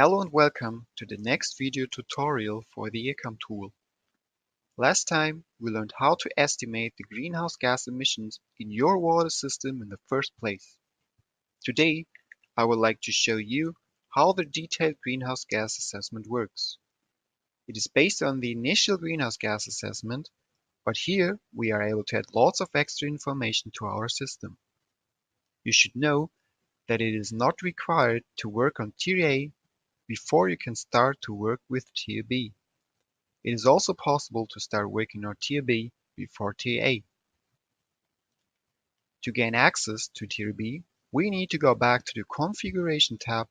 Hello and welcome to the next video tutorial for the ECAM tool. Last time we learned how to estimate the greenhouse gas emissions in your water system in the first place. Today I would like to show you how the detailed greenhouse gas assessment works. It is based on the initial greenhouse gas assessment, but here we are able to add lots of extra information to our system. You should know that it is not required to work on Tier A before you can start to work with Tier B. It is also possible to start working on Tier B before Tier A. To gain access to Tier B, we need to go back to the Configuration tab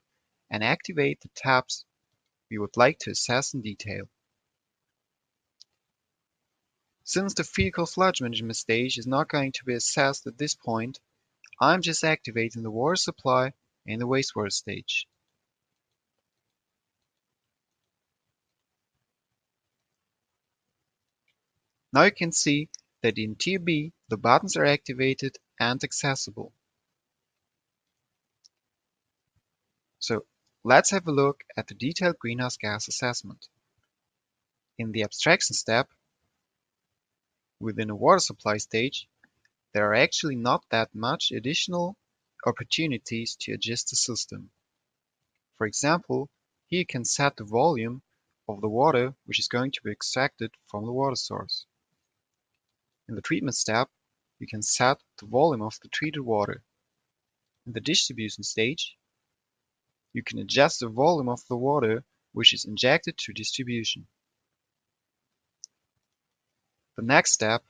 and activate the tabs we would like to assess in detail. Since the Faecal Sludge Management stage is not going to be assessed at this point, I'm just activating the water supply and the wastewater stage. Now you can see that in Tier B the buttons are activated and accessible. So let's have a look at the detailed greenhouse gas assessment. In the abstraction step, within the water supply stage, there are actually not that much additional opportunities to adjust the system. For example, here you can set the volume of the water which is going to be extracted from the water source. In the treatment step, you can set the volume of the treated water. In the distribution stage, you can adjust the volume of the water which is injected to distribution. The next step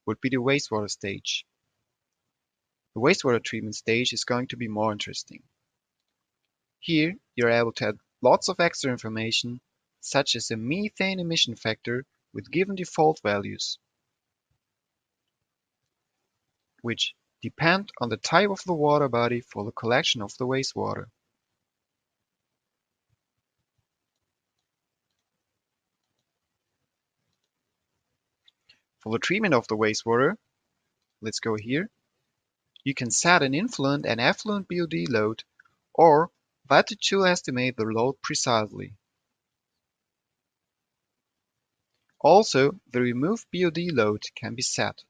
would be the wastewater stage. The wastewater treatment stage is going to be more interesting. Here you're able to add lots of extra information, such as a methane emission factor with given default values, which depend on the type of the water body for the collection of the wastewater. For the treatment of the wastewater, let's go here. You can set an influent and effluent BOD load, or let the tool estimate the load precisely. Also, the remove BOD load can be set.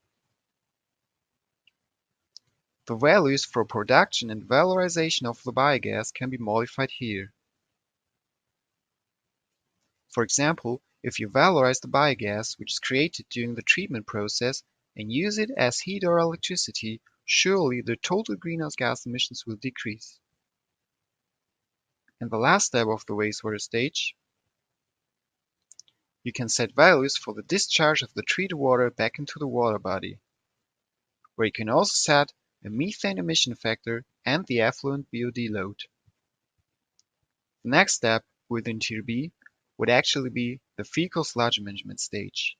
The values for production and valorization of the biogas can be modified here. For example, if you valorize the biogas which is created during the treatment process and use it as heat or electricity, surely the total greenhouse gas emissions will decrease. In the last step of the wastewater stage, you can set values for the discharge of the treated water back into the water body, where you can also set a methane emission factor and the effluent BOD load. The next step within Tier B would actually be the Faecal Sludge Management stage,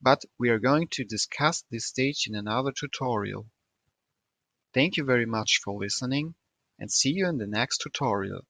but we are going to discuss this stage in another tutorial. Thank you very much for listening, and see you in the next tutorial.